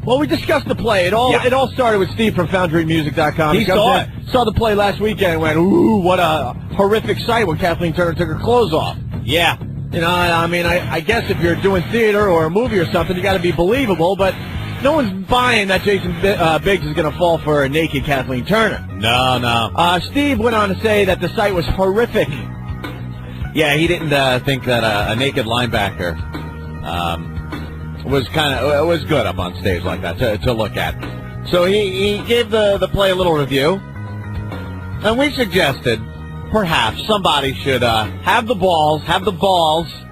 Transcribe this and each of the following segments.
Well, we discussed the play. It all started with Steve from FoundryMusic.com. He saw it. Saw the play last weekend and went, ooh, what a horrific sight when Kathleen Turner took her clothes off. Yeah. You know, I mean, I guess if you're doing theater or a movie or something, you got to be believable, but no one's buying that Jason Biggs is going to fall for a naked Kathleen Turner. No. Steve went on to say that the sight was horrific. Yeah, he didn't think that a naked linebacker was good up on stage like that to look at. So he gave the play a little review, and we suggested perhaps somebody should have the balls,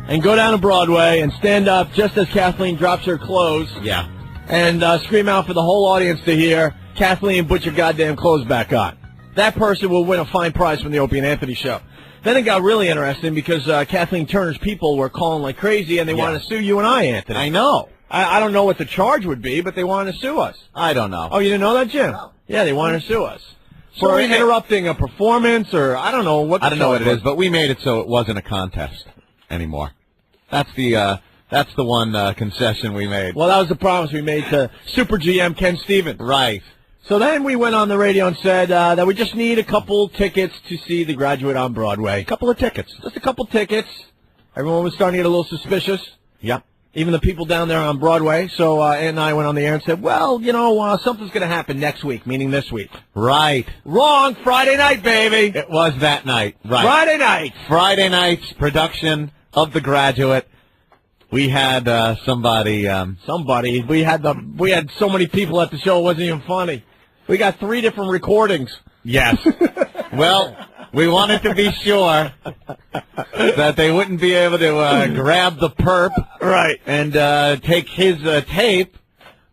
and go down to Broadway and stand up just as Kathleen drops her clothes. Yeah. And scream out for the whole audience to hear, Kathleen, put your goddamn clothes back on. That person will win a fine prize from the Opie and Anthony show. Then it got really interesting because Kathleen Turner's people were calling like crazy, and they wanted to sue you and I, Anthony. I know. I don't know what the charge would be, but they wanted to sue us. I don't know. Oh, you didn't know that, Jim? No. Yeah, they wanted to sue us. For interrupting a performance, or I don't know what the I don't know what it is, but we made it so it wasn't a contest anymore. That's the one concession we made. Well, that was the promise we made to Super GM Ken Stevens. Right. So then we went on the radio and said that we just need a couple tickets to see The Graduate on Broadway. A couple of tickets. Just a couple tickets. Everyone was starting to get a little suspicious. Yeah. Even the people down there on Broadway. So Ed and I went on the air and said, well, you know, something's going to happen next week, meaning this week. Right. Wrong. Friday night, baby. It was that night. Right. Friday night. Friday night's production of The Graduate. We had somebody. We had so many people at the show, it wasn't even funny. We got 3 different recordings. Yes. Well, we wanted to be sure that they wouldn't be able to grab the perp, right, and take his tape.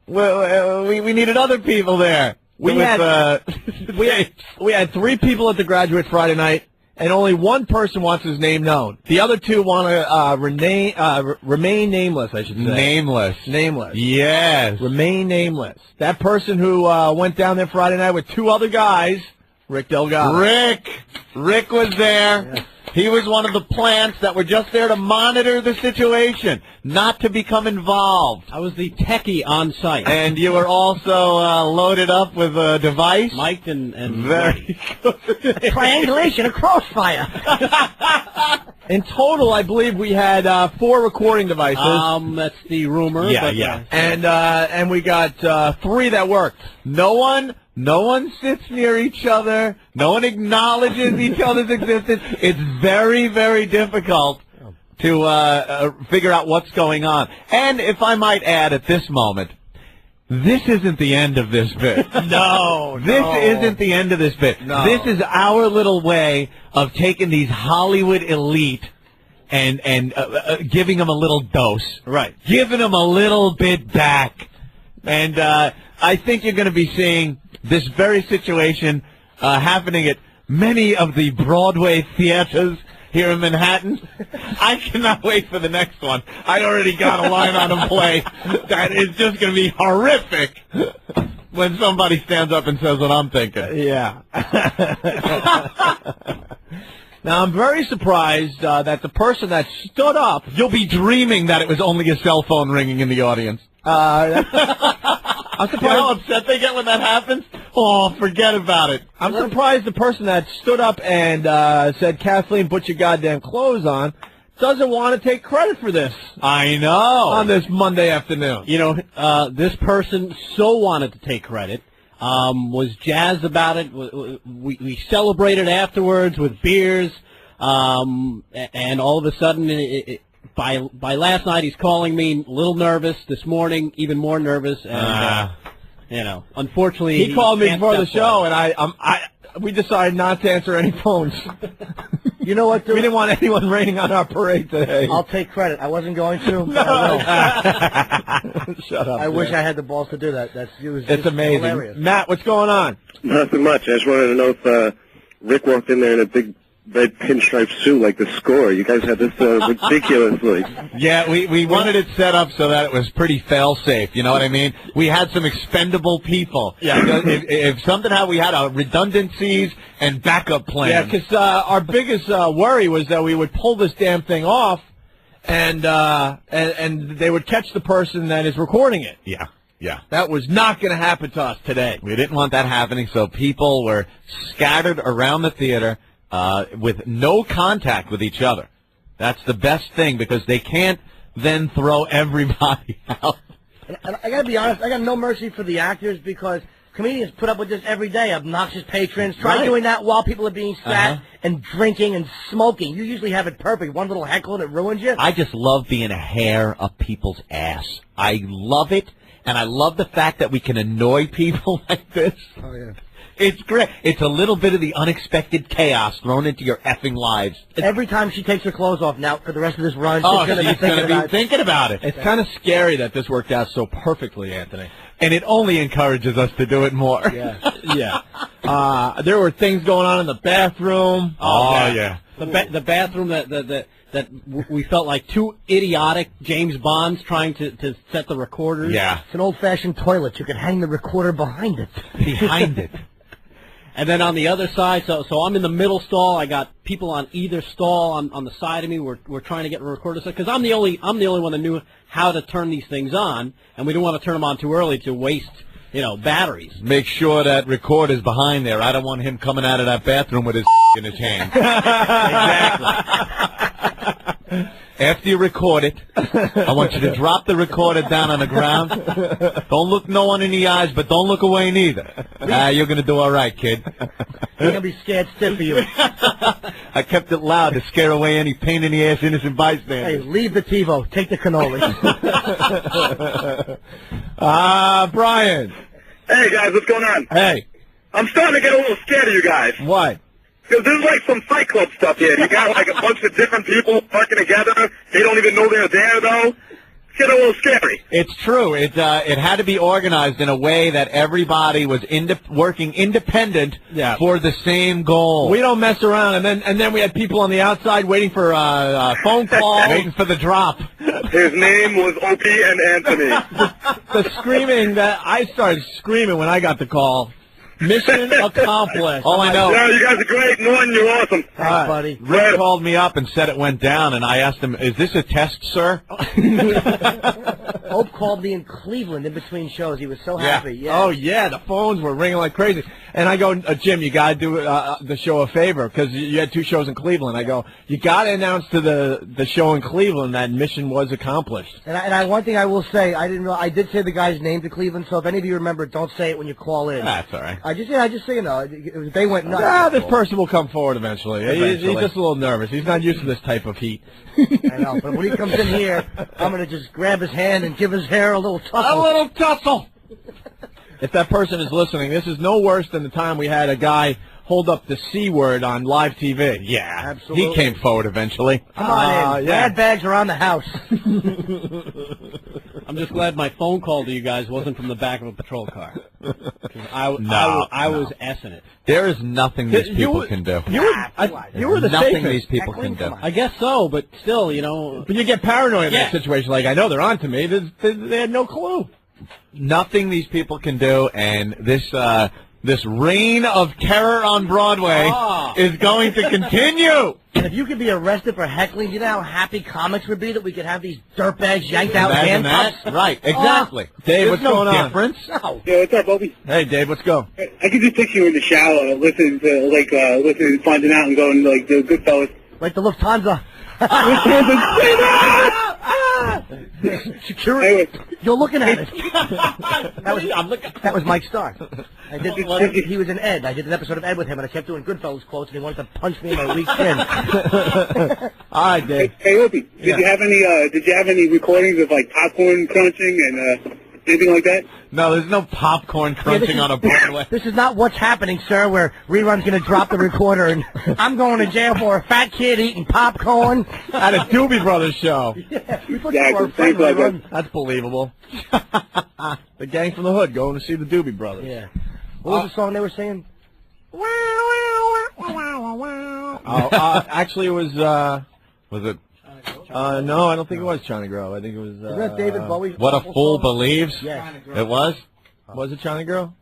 Well, we needed other people there. We had 3 people at The Graduate Friday night, and only one person wants his name known. The other 2 want to remain nameless, I should say. Nameless. Yes. Remain nameless. That person who went down there Friday night with 2 other guys, Rick Delgado. Rick was there. Yeah. He was one of the plants that were just there to monitor the situation, not to become involved. I was the techie on site. And you were also loaded up with a device? Mic'd and very good. Triangulation, a crossfire. In total, I believe we had 4 recording devices. That's the rumor. Yeah. And we got 3 that worked. No one sits near each other. No one acknowledges each other's existence. It's very, very difficult to figure out what's going on. And if I might add at this moment, this isn't the end of this bit. This isn't the end of this bit. No. This is our little way of taking these Hollywood elite and giving them a little dose. Right. Giving them a little bit back. And I think you're going to be seeing this very situation happening at many of the Broadway theaters here in Manhattan. I cannot wait for the next one. I already got a line on a play that is just going to be horrific when somebody stands up and says what I'm thinking. Yeah. Now, I'm very surprised that the person that stood up... You'll be dreaming that it was only a cell phone ringing in the audience. I'm surprised. You know how upset they get when that happens? Oh, forget about it. I'm surprised the person that stood up and said, Kathleen, put your goddamn clothes on, doesn't want to take credit for this. I know. On this Monday afternoon. You know, this person so wanted to take credit, was jazzed about it. We celebrated afterwards with beers, and all of a sudden, by last night, he's calling me a little nervous. This morning, even more nervous. And, you know, unfortunately, he called me before the show, and we decided not to answer any phones. You know what, dude? We didn't want anyone raining on our parade today. I'll take credit. I wasn't going to. No. Shut up. I wish I had the balls to do that. It's amazing. Hilarious. Matt, what's going on? Nothing much. I just wanted to know if Rick walked in there in a big red pinstripe suit like the Score. You guys had this ridiculously. Yeah, we wanted it set up so that it was pretty fail-safe, you know what I mean? We had some expendable people. Yeah. If something happened, we had redundancies and backup plans. Yeah, because our biggest worry was that we would pull this damn thing off, and they would catch the person that is recording it. Yeah. Yeah. That was not going to happen to us today. We didn't want that happening, so people were scattered around the theater with no contact with each other. That's the best thing because they can't then throw everybody out. And I got to be honest, I got no mercy for the actors because comedians put up with this every day. Obnoxious patrons. Try doing that while people are being sat and drinking and smoking. You usually have it perfect. One little heckle and it ruins you. I just love being a hair up people's ass. I love it, and I love the fact that we can annoy people like this. Oh, yeah. It's great. It's a little bit of the unexpected chaos thrown into your effing lives. Every time she takes her clothes off now for the rest of this run, Oh, she's she's going to be thinking about it. It's kind of scary that this worked out so perfectly, Anthony. And it only encourages us to do it more. Yeah. There were things going on in the bathroom. Oh, yeah. The bathroom that we felt like two idiotic James Bonds trying to set the recorders. Yeah. It's an old-fashioned toilet. You can hang the recorder behind it. Behind it. And then on the other side, so I'm in the middle stall. I got people on either stall on the side of me. We're trying to get a recorder set because I'm the only one that knew how to turn these things on, and we didn't want to turn them on too early to waste batteries. Make sure that recorder's behind there. I don't want him coming out of that bathroom with his in his hand. Exactly. After you record it, I want you to drop the recorder down on the ground. Don't look no one in the eyes, but don't look away neither. You're going to do all right, kid. They're going to be scared stiff of you. I kept it loud to scare away any pain-in-the-ass innocent Hey, bystanders. leave the TiVo. Take the cannoli. Brian. Hey, guys, what's going on? Hey. I'm starting to get a little scared of you guys. What? Because there's like some Fight Club stuff here. You got like a bunch of different people working together. They don't even know they're there, though. It's getting a little scary. It's true. It had to be organized in a way that everybody was working independent for the same goal. We don't mess around, and then we had people on the outside waiting for phone calls, waiting for the drop. His name was Opie and Anthony. the screaming that I started screaming when I got the call. Mission accomplished. All I know. Yeah, you guys are great. Norton, you're awesome. Thanks, buddy. Rick called me up and said it went down, and I asked him, "Is this a test, sir?" Hope called me in Cleveland in between shows. He was so happy. Yeah. Oh, yeah, the phones were ringing like crazy. And I go, Jim, you got to do the show a favor because you had two shows in Cleveland. I go, you got to announce to the show in Cleveland that mission was accomplished. And one thing I will say, I did say the guy's name to Cleveland, so if any of you remember, don't say it when you call in. That's all right. I just so you know, they went nuts. This person will come forward eventually. He's just a little nervous. He's not used to this type of heat. I know, but when he comes in here, I'm going to just grab his hand and give his hair a little tussle. A little tussle. If that person is listening, this is no worse than the time we had a guy hold up the C word on live TV. Yeah, absolutely. He came forward eventually. Come on in. Yeah. Bad bags around the house. I'm just glad my phone call to you guys wasn't from the back of a patrol car. I was S-ing it. There is nothing these people can do. You were the nothing safest. these people can do. I guess so, but still, But you get paranoid in that Yeah. situation. Like, I know they're on to me. They had no clue. Nothing these people can do, and this reign of terror on Broadway is going to continue. And if you could be arrested for heckling, you know how happy comics would be that we could have these dirtbags yanked out Imagine handcuffs? that. Right, exactly. Dave, what's going on? Difference. No. Yeah, what's up, Opie? Hey, Dave, let's go. I can just picture you in the shower, listening to finding out and going like the Goodfellas. Like the Lufthansa. Security. Anyway. You're looking at it. That was Mike Starr. He was in Ed. I did an episode of Ed with him, and I kept doing Goodfellas quotes, and he wanted to punch me in my weak chin. All right, Dave. Hey, Opie, did you have any recordings of like popcorn crunching and anything like that? No, there's no popcorn crunching on a Broadway. This is not What's Happening, sir, where Rerun's going to drop the recorder, and I'm going to jail for a fat kid eating popcorn. At a Doobie Brothers show. We put Yeah, you our friend thanks, Rerun. That's believable. The gang from the hood going to see the Doobie Brothers. Yeah. What was the song they were singing? Actually, it was. Was it? No, I don't think it was Johnny Grove. I think it was. Isn't that David Bowie? What a Fool Believes? Yes. It was? Was it Johnny Grove?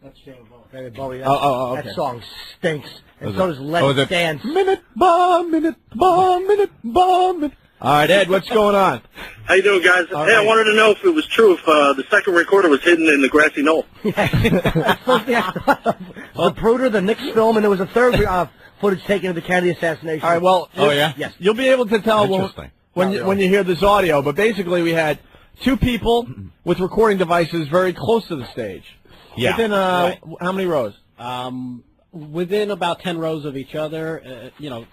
David Bowie. Okay. That song stinks. And Was so it- does Let's was it- Dance. Minute, bomb, minute, bomb, minute, bomb. Minute. All right, Ed, what's going on? How you doing, guys? All Hey, I right. wanted to know if it was true if the second recorder was hidden in the grassy knoll. That's supposed to be the Pruder, the Knicks film, and there was a third footage taken of the Kennedy assassination. All right, well, Yes. you'll be able to tell Interesting. when you hear this audio, but basically we had two people with recording devices very close to the stage. Yeah. Within, how many rows? Within about 10 rows of each other, It was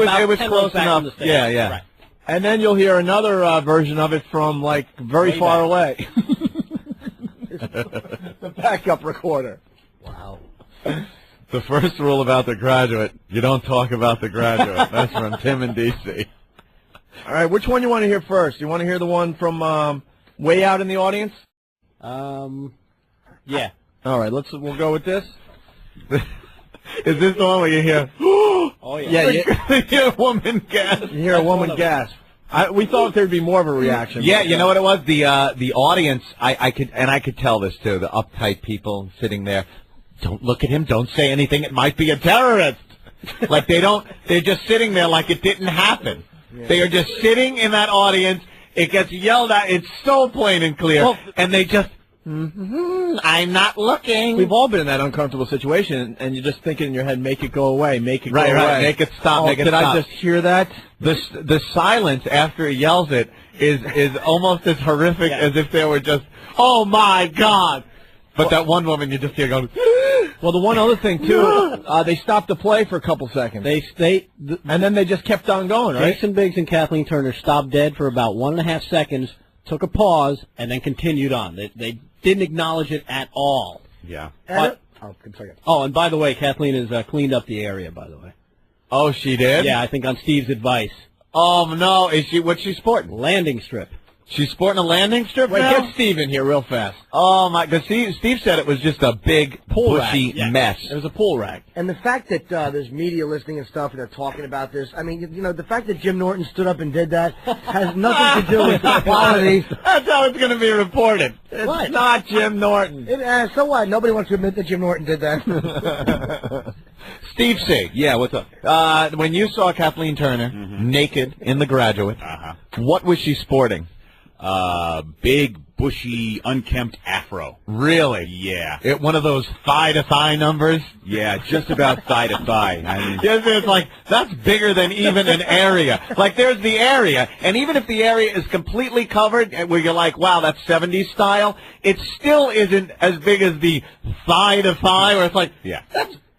about 10 rows close back enough. from the stage. Yeah, yeah. Right. And then you'll hear another version of it from, like, very Way far back. away. The backup recorder. Wow. The first rule about The Graduate, you don't talk about The Graduate. That's from Tim in D.C. All right, which one you want to hear first? You want to hear the one from way out in the audience? Yeah. All right, we'll go with this. Is this the one where you hear, Oh, yeah. Yeah, you hear a woman gasp? you hear a woman gasp. We thought there'd be more of a reaction. Yeah, you know what it was? The audience, I could tell this too, the uptight people sitting there. Don't look at him, don't say anything, it might be a terrorist. Like they're just sitting there like it didn't happen. Yeah. They are just sitting in that audience, it gets yelled at, it's so plain and clear, and they just, I'm not looking. We've all been in that uncomfortable situation, and you're just thinking in your head, make it go away, make it go away. Right, make it stop, make it did stop. I just hear that? The silence after he yells it is almost as horrific as if they were just, oh my God. But that one woman you just hear going, well, the one other thing, too, they stopped the play for a couple seconds. And then they just kept on going, right? Jason Biggs and Kathleen Turner stopped dead for about 1.5 seconds, took a pause, and then continued on. They didn't acknowledge it at all. yeah. And by the way, Kathleen has cleaned up the area, by the way. Oh, she did? Yeah, I think on Steve's advice. Oh, no, what's she sporting? Landing strip. She's sporting a landing strip Wait, now? get Steve in here real fast. Oh, my, because Steve said it was just a big, bushy mess. It was a pool rag. And the fact that there's media listening and stuff, and they're talking about this, I mean, the fact that Jim Norton stood up and did that has nothing to do with the quality. That's how it's going to be reported. What? It's not Jim Norton. So what? Nobody wants to admit that Jim Norton did that. Steve C. Yeah, what's up? When you saw Kathleen Turner naked in The Graduate, what was she sporting? Big, bushy, unkempt afro. Really? Yeah. One of those thigh-to-thigh numbers? Yeah, just about thigh to thigh. I mean, Yes, it's like, that's bigger than even an area. Like, there's the area, and even if the area is completely covered, where you're like, wow, that's 70s style, it still isn't as big as the thigh-to-thigh, where it's like, yeah.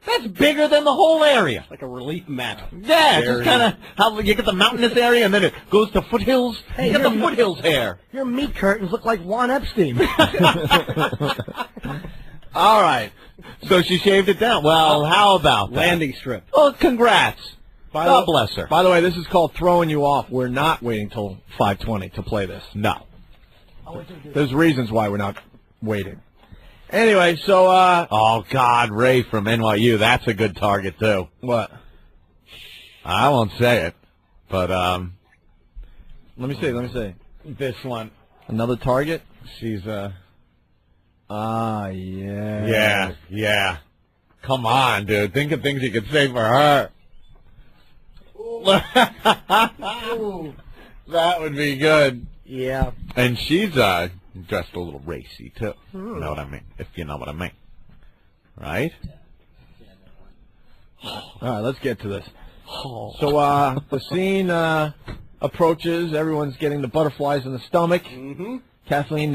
That's bigger than the whole area. Like a relief map. Yeah, it's just kind of how you get the mountainous area, and then it goes to foothills. You get the foothills hair. Your meat curtains look like Juan Epstein. All right. So she shaved it down. Well, how about that? Landing strip. Well, congrats. God bless her. By the way, this is called throwing you off. We're not waiting till 5:20 to play this. No. There's reasons why we're not waiting. Anyway, so, Oh, God, Ray from NYU. That's a good target, too. what? I won't say it, but, Let me see. this one. Another target? She's, Yeah. Yeah. Come on, dude. Think of things you could say for her. That would be good. Yeah. And she's, dressed a little racy, too. You know what I mean? If you know what I mean. Right? All right, let's get to this. So, the scene approaches. Everyone's getting the butterflies in the stomach. Mm-hmm. Kathleen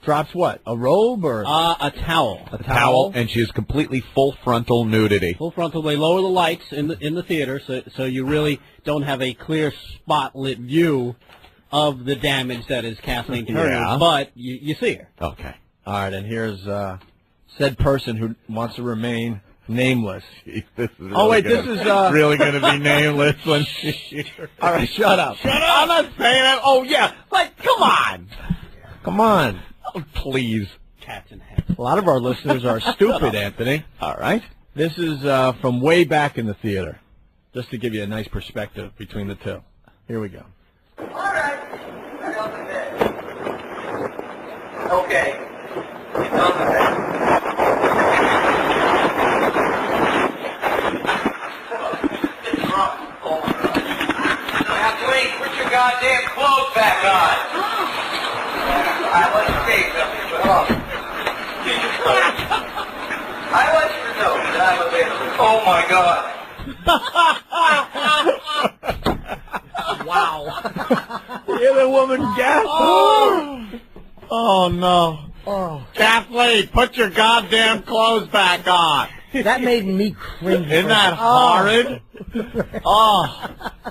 drops what? A robe or A towel. a Towel, and she is completely full frontal nudity. Full frontal. They lower the lights in the theater, so you really don't have a clear spotlit view of the damage that is Kathleen Turner. Yeah. But you see her. Okay. All right, and here's said person who wants to remain nameless. This is Oh, wait, really this is, really going to be nameless when she... All right, shut up. I'm not saying that. Oh, yeah. Like, come on. Come on. Oh, please. Cats and hats. A lot of our listeners are stupid, Anthony. All right. This is from way back in the theater, just to give you a nice perspective between the two. Here we go. All right. I love the bed. Okay. It's on the bed. It's wrong. Oh, my God. Kathleen, Oh my God. Wow. Hear the woman gasp? Oh no. Oh, Kathleen, put your goddamn clothes back on. that made me cringe. Isn't that horrid?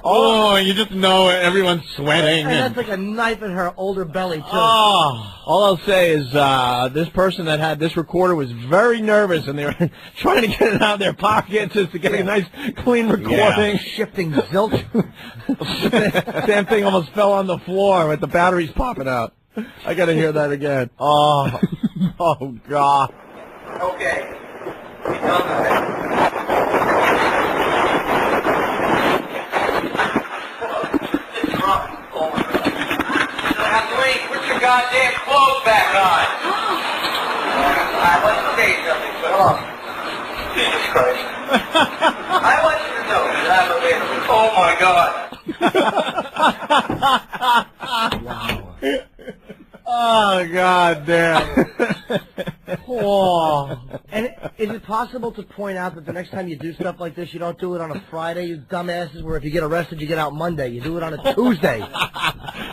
Oh, you just know everyone's sweating. And that's like a knife in her older belly, too. Oh, All I'll say is this person that had this recorder was very nervous, and they were trying to get it out of their pockets just to get a nice, clean recording. Shifting zilch. Damn thing almost fell on the floor with the batteries popping out. I got to hear that again. oh, oh, God. Okay. He's on the bed. It's wrong. Oh my God. Kathleen, put your goddamn clothes back on. I want to say something, but hold on. Jesus Christ. I want you to know that I'm available. Oh my God. Oh, God damn. Oh. And is it possible to point out that the next time you do stuff like this, you don't do it on a Friday, you dumbasses, where if you get arrested, you get out Monday. You do it on a Tuesday.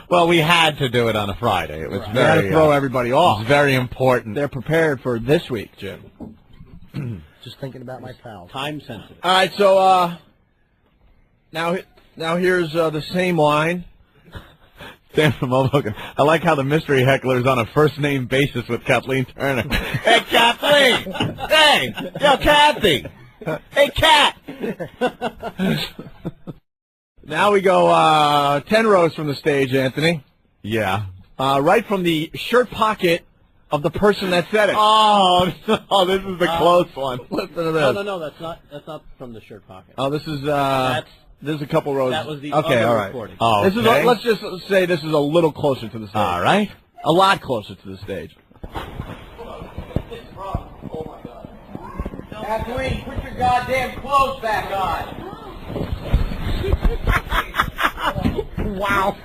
Well, we had to do it on a Friday. It was You got to very, throw everybody off. it's very important. They're prepared for this week, Jim. Just thinking about my pals. Time sensitive. All right, so now here's the same line. Sam from Hoboken. I like how the mystery heckler's on a first-name basis with Kathleen Turner. Hey, Kathleen! Hey! Yo, Kathy! Hey, Kat! Now we go 10 rows from the stage, Anthony. Yeah. Right from the shirt pocket of the person that said it. Oh, no, this is the close one. Listen to this. No, that's not from the shirt pocket. Oh, this is That's there's a couple rows. That was the okay, other all right. recording. Oh, This is okay. let's just say this is a little closer to the stage. All right. A lot closer to the stage. Kathleen, put your goddamn clothes back on. Wow.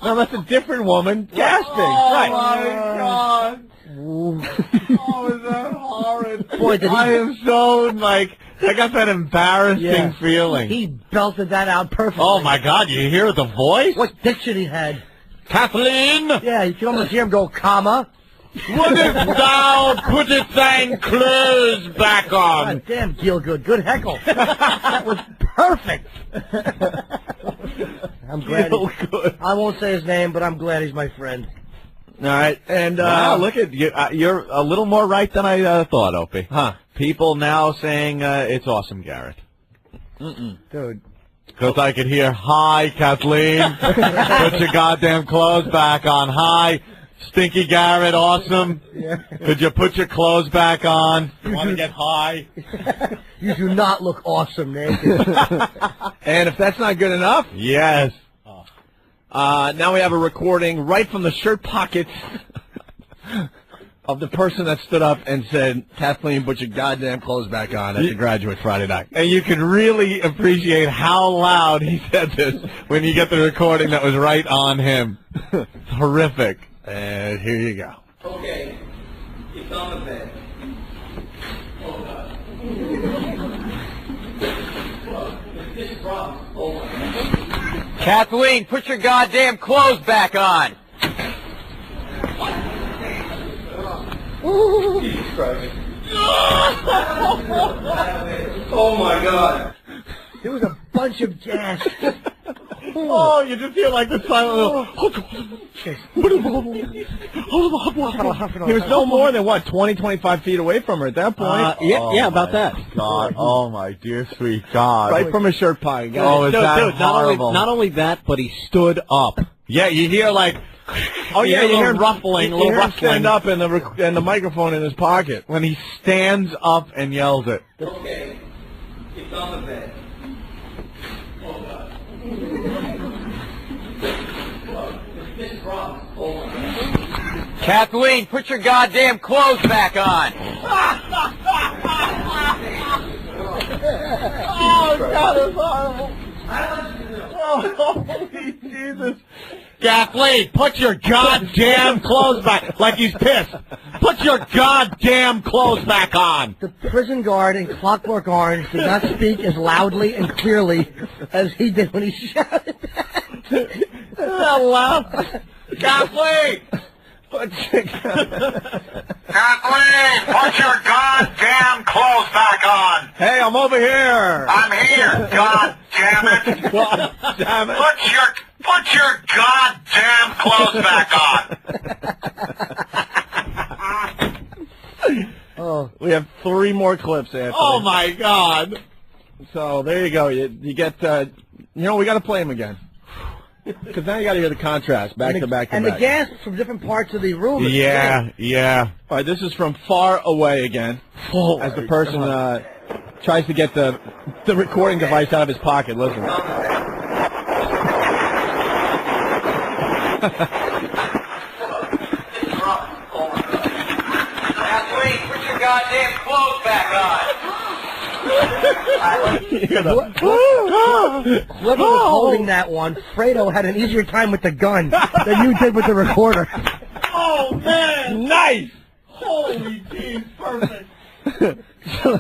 No, that's a different woman gasping. Oh, right. my God. Oh, is that horrid? Boy, did he- I am so, like, I got that embarrassing Yeah. feeling. He belted that out perfectly. Oh, my God, you hear the voice? What diction he had. Kathleen, Yeah, you can almost hear him go, comma. wouldst thou put thine clothes back on? God damn, Gielgud. Good heckle. That was perfect. I'm glad. Good. I won't say his name, but I'm glad he's my friend. All right, and Wow, look at you. You're a little more right than I thought, Opie. Huh. People now saying it's awesome, Garrett. Dude. Because I could hear, hi, Kathleen. Put your goddamn clothes back on. Hi, Stinky Garrett, awesome. Could you put your clothes back on? Want to get high? You do not look awesome naked. And if that's not good enough, Yes. now we have a recording right from the shirt pockets of the person that stood up and said, Kathleen, put your goddamn clothes back on at the graduate Friday night. And you can really appreciate how loud he said this when you get the recording that was right on him. It's horrific. And here you go. Okay. He's on the bed. Oh God. This is wrong. Oh my God. Kathleen, put your goddamn clothes back on. Jesus Christ. Oh my God. There was a bunch of gas. Oh, you just hear like the silent He was no more than, 20, 25 feet away from her at that point. Yeah, about that. God, oh my dear sweet God. Right from his shirt pocket. Oh, is that Dude, horrible? not only that, but he stood up. Yeah, you hear like, Oh yeah, you hear him ruffling, a you little hear him stand rustling up and the microphone in his pocket. when he stands up and yells it. Okay. He's on the bed. Oh God. This is wrong. Oh my God. Kathleen, put your goddamn clothes back on. Oh God, it's horrible. Oh, holy Jesus. Kathleen, put your goddamn clothes back. Like he's pissed. Put your goddamn clothes back on. The prison guard in Clockwork Orange did not speak as loudly and clearly as he did when he shouted that. Hello, Kathleen. Kathleen, put your goddamn clothes back on. Hey, I'm over here. I'm here, god damn it. God damn it. Put your goddamn clothes back on. Oh, we have 3 more clips, Anthony. Oh my God. So there you go. You get, we got to play him again. Because now you got to hear the contrast, back to back to and back. the gas from different parts of the room. is Yeah. All right, this is from far away again, as the person tries to get the recording device out of his pocket. Listen. Kathleen, put your goddamn clothes back on. Whoever was holding that one, Fredo had an easier time with the gun than you did with the recorder. Oh man. Nice! Holy jeez, perfect. So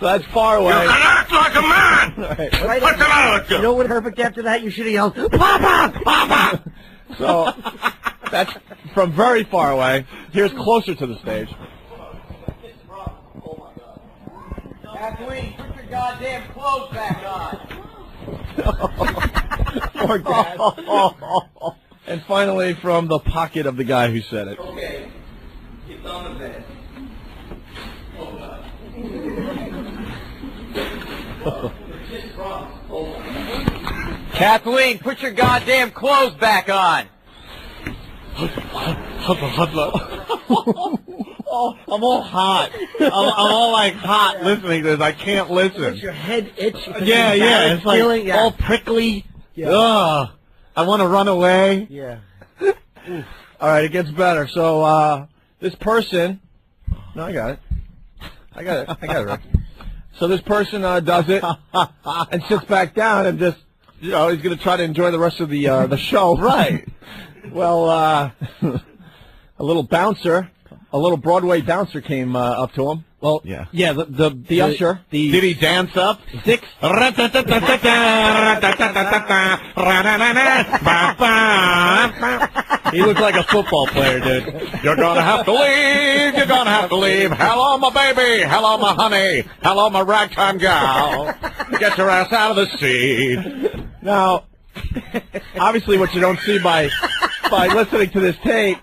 that's far away. Act like a man. Right What's the matter with You know what perfect after that? You should have yelled, Papa! Papa! So that's from very far away. Here's closer to the stage. Kathleen, put your goddamn clothes back on. Poor Dad. And finally, from the pocket of the guy who said it. Okay, get on the bed. Kathleen, put your goddamn clothes back on. Oh, I'm all hot. I'm all like hot listening to this. I can't listen. Makes your head itch. Yeah. It's like feeling, all prickly. Yeah. Ugh. I want to run away. Yeah. All right, it gets better. So this person, no, I got it, Rick. So this person does it and sits back down and just, he's going to try to enjoy the rest of the show. Right. Well, a little Broadway bouncer came up to him. Well, Yeah. yeah, the usher. Did he dance up? 6. He looked like a football player, dude. You're gonna have to leave. You're gonna have to leave. Hello, my baby. Hello, my honey. Hello, my ragtime gal. Get your ass out of the seat. Now, obviously, what you don't see by listening to this tape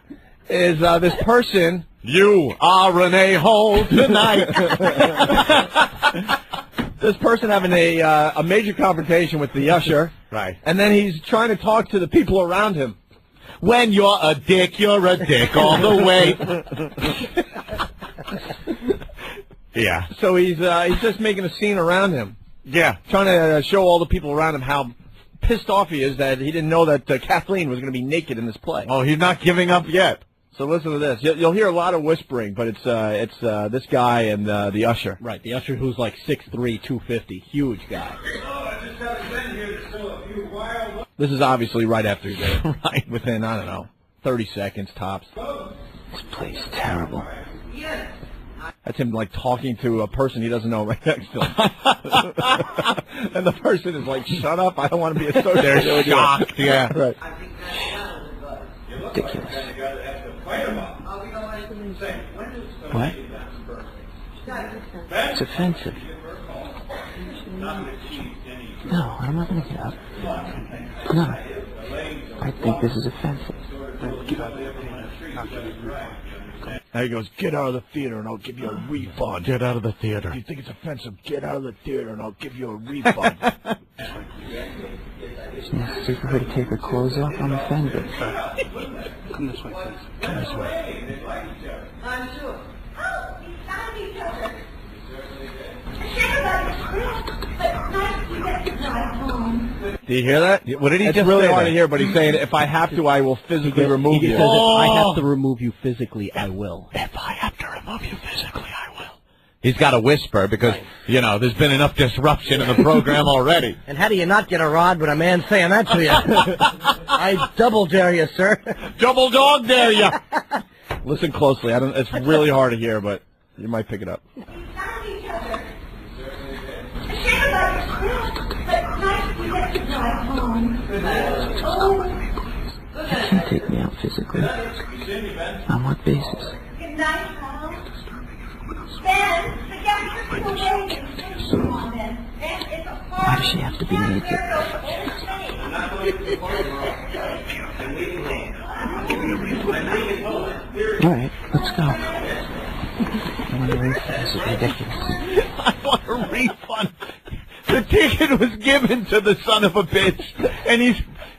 is this person. You are Renee Hole tonight. This person having a major confrontation with the usher. Right. And then he's trying to talk to the people around him. When you're a dick all the way. Yeah. So he's just making a scene around him, Yeah. trying to show all the people around him how pissed off he is that he didn't know that Kathleen was going to be naked in this play. Oh, he's not giving up yet. So listen to this. You'll hear a lot of whispering, but it's this guy and the usher. Right, the usher who's like 6'3", 250, huge guy. This is obviously right after he did it. Right. Within, 30 seconds tops. This place is terrible. That's him, like, talking to a person he doesn't know right next to him. And the person is like, shut up, I don't want to be associated with you. Shocked, yeah. Right. Ridiculous. What? It's offensive. No, I'm not going to get up. No. I think this is offensive. Now he goes, get out of the theater and I'll give you a refund. Get out of the theater. If you think it's offensive, get out of the theater and I'll give you a refund. It's necessary for her to take her clothes off. I'm offended. Come this way, please. Come this way. I'm sure. Oh, you found each other. Do you hear that? What did he It's just really say hard there? to hear, but he's saying, if I have to, I will physically remove He you. says, if I have to remove you physically, I will. If I have to remove you physically, I will. He's got to whisper because, there's been enough disruption in the program already. And how do you not get a rod with a man saying that to you? I double dare you, sir. Double dog dare ya. Listen closely. It's really hard to hear, but you might pick it up. We found each other. Shame about your school, but nice to get to drive home. Oh. You can't take me out physically. On what basis? Good night, Mom. Ben, forget your school days. Come on, Ben. Ben, it's a Why does she have to be naked? Alright, let's go. I want a refund. This is ridiculous. I want a refund. The ticket was given to the son of a bitch, and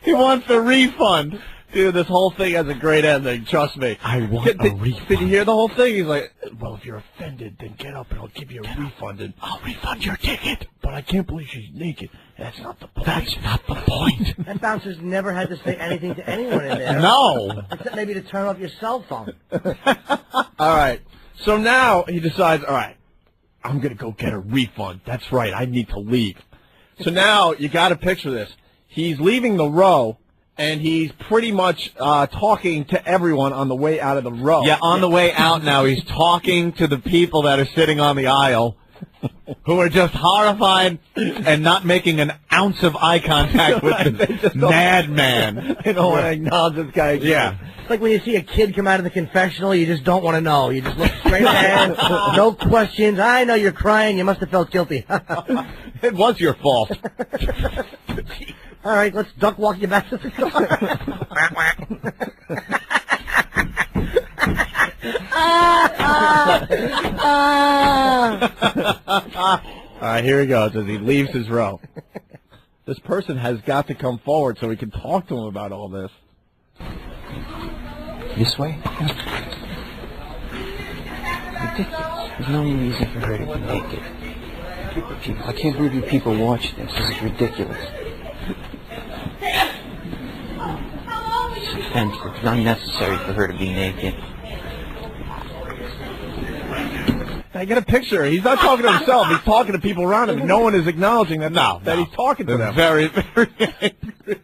he wants a refund. Dude, this whole thing has a great ending. Trust me. I want a refund. Did you hear the whole thing? He's like, well, if you're offended, then get up and I'll give you a refund. And I'll refund your ticket. but I can't believe she's naked. That's not the point. That's not the point. That bouncer's never had to say anything to anyone in there. No. Except maybe to turn off your cell phone. All right. So now he decides, all right, I'm going to go get a refund. That's right. I need to leave. So now you got to picture this. He's leaving the row, and he's pretty much talking to everyone on the way out of the row. Yeah, on the way out now, he's talking to the people that are sitting on the aisle who are just horrified and not making an ounce of eye contact with the madman. They don't want to acknowledge this guy again. Yeah. It's like when you see a kid come out of the confessional, you just don't want to know. You just look straight ahead, no questions. I know you're crying. You must have felt guilty. It was your fault. All right, let's duck walk you back to the car. All right, here he goes as he leaves his row. This person has got to come forward so we can talk to him about all this. This way? Ridiculous. There's no reason for her to be naked. People, I can't believe you people watch this. This is ridiculous. It's offensive. It's unnecessary for her to be naked. I get a picture. He's not talking to himself. He's talking to people around him. And no one is acknowledging that. That he's talking to them. Very, very angry.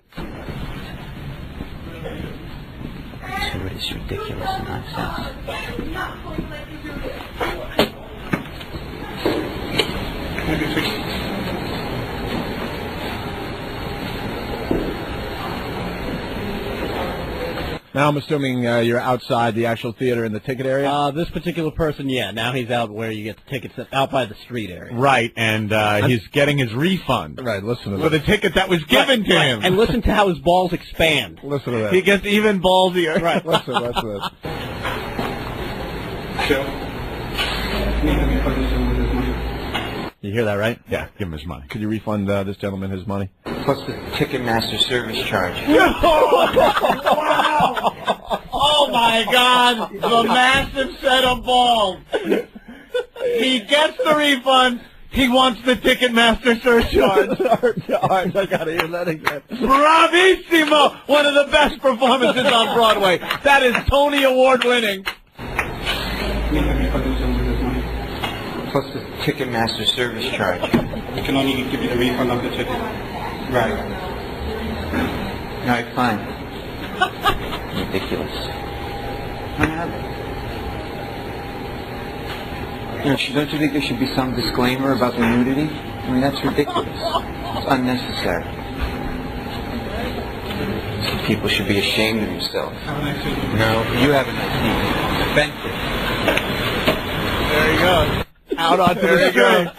So it is ridiculous nonsense. Now I'm assuming you're outside the actual theater in the ticket area? This particular person, yeah. Now he's out where you get the tickets, out by the street area. Right, and he's getting his refund. Right, listen to For this. the ticket that was given to him. And listen to how his balls expand. Listen to this. He gets even ballsier. Right, listen to this. You hear that, right? Yeah, give him his money. Could you refund this gentleman his money? Plus the Ticketmaster service charge. Oh my God! The massive set of balls. He gets the refund. He wants the Ticketmaster surcharge. I gotta hear that again. Bravissimo! One of the best performances on Broadway. That is Tony Award winning. Plus the Ticketmaster service charge. We can only give you the refund of the ticket. Right. All right, fine. Ridiculous. Don't you think there should be some disclaimer about the nudity? I mean, that's ridiculous. It's unnecessary. Some people should be ashamed of themselves. No, you have a nice evening. Offensive. There he goes. Out onto the street.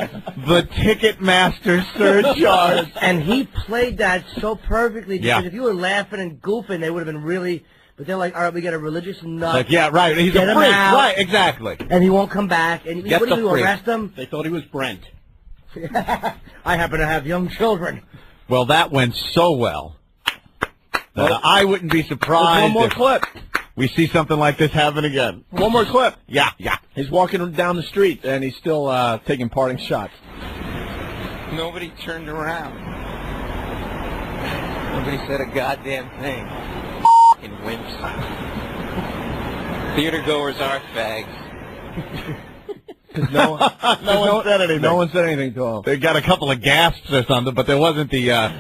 The Ticketmaster surcharge. And he played that so perfectly because Yeah. if you were laughing and goofing, they would have been really. But they're like, all right, we got a religious nut. Like, yeah, right. He's Get a him freak. out. Right, exactly. And he won't come back. And Get what do the you freak. arrest him? They thought he was Brent. I happen to have young children. Well, that went so well that I wouldn't be surprised One more if clip. we see something like this happen again. One more clip. Yeah. He's walking down the street, and he's still taking parting shots. Nobody turned around. Nobody said a goddamn thing. F***ing wimps. Theater goers are fags. No one said anything. No one said anything to him. They got a couple of gasps or something, but there wasn't the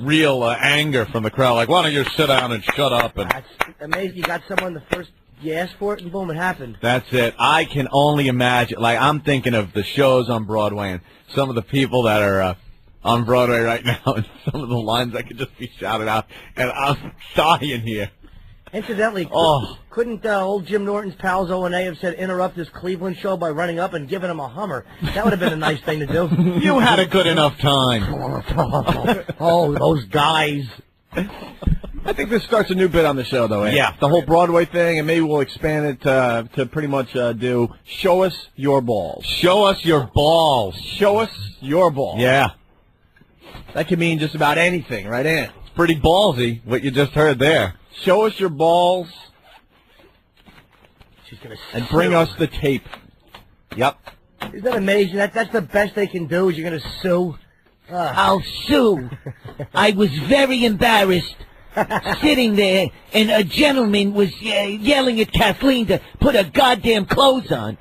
real anger from the crowd. Like, why don't you sit down and shut up? And That's amazing. You got someone the first You asked for it, and boom, it happened. That's it. I can only imagine. Like, I'm thinking of the shows on Broadway and some of the people that are on Broadway right now and some of the lines that could just be shouted out, and I'm dying here. Incidentally, couldn't old Jim Norton's pals O&A have said interrupt this Cleveland show by running up and giving him a Hummer? That would have been a nice thing to do. You had a good enough time. Oh, those guys. I think this starts a new bit on the show, though. Yeah. The whole Broadway thing, and maybe we'll expand it to pretty much do Show Us Your Balls. Show us your balls. Show us your balls. Yeah. That can mean just about anything, right, Ann? Pretty ballsy, what you just heard there. Show us your balls and bring us the tape. Yep. Isn't that amazing? That's the best they can do, is you're going to sue. I'll sue. I was very embarrassed sitting there, and a gentleman was yelling at Kathleen to put her goddamn clothes on.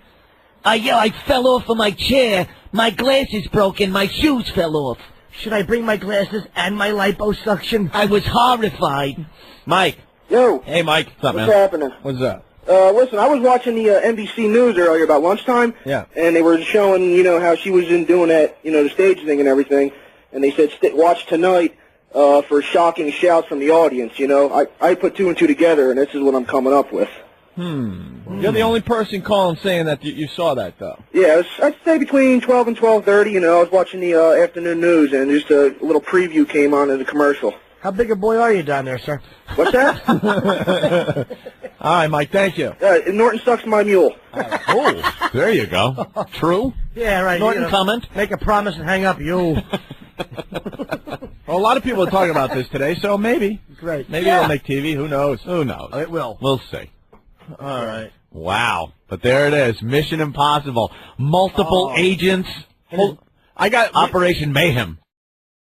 I fell off of my chair. My glasses broke, and my shoes fell off. Should I bring my glasses and my liposuction? I was horrified. Mike. Yo. Hey, Mike. What's up, man? What's happening? What's up? Listen, I was watching the NBC News earlier about lunchtime. Yeah. And they were showing, how she was doing that, the stage thing and everything. And they said, watch tonight for shocking shouts from the audience, I put two and two together, and this is what I'm coming up with. You're the only person calling saying that you saw that, though. Yeah, I'd say between 12 and 12:30, I was watching the afternoon news, and just a little preview came on in the commercial. How big a boy are you down there, sir? What's that? All right, Mike, thank you. Norton sucks my mule. Oh, there you go. True. Yeah, right. Norton comment? Make a promise and hang up, you. Well, a lot of people are talking about this today, so maybe. Great. Maybe it'll make TV. Who knows? Who knows? It will. We'll see. All right. Wow. But there it is. Mission Impossible. Multiple agents. I got Operation Mayhem.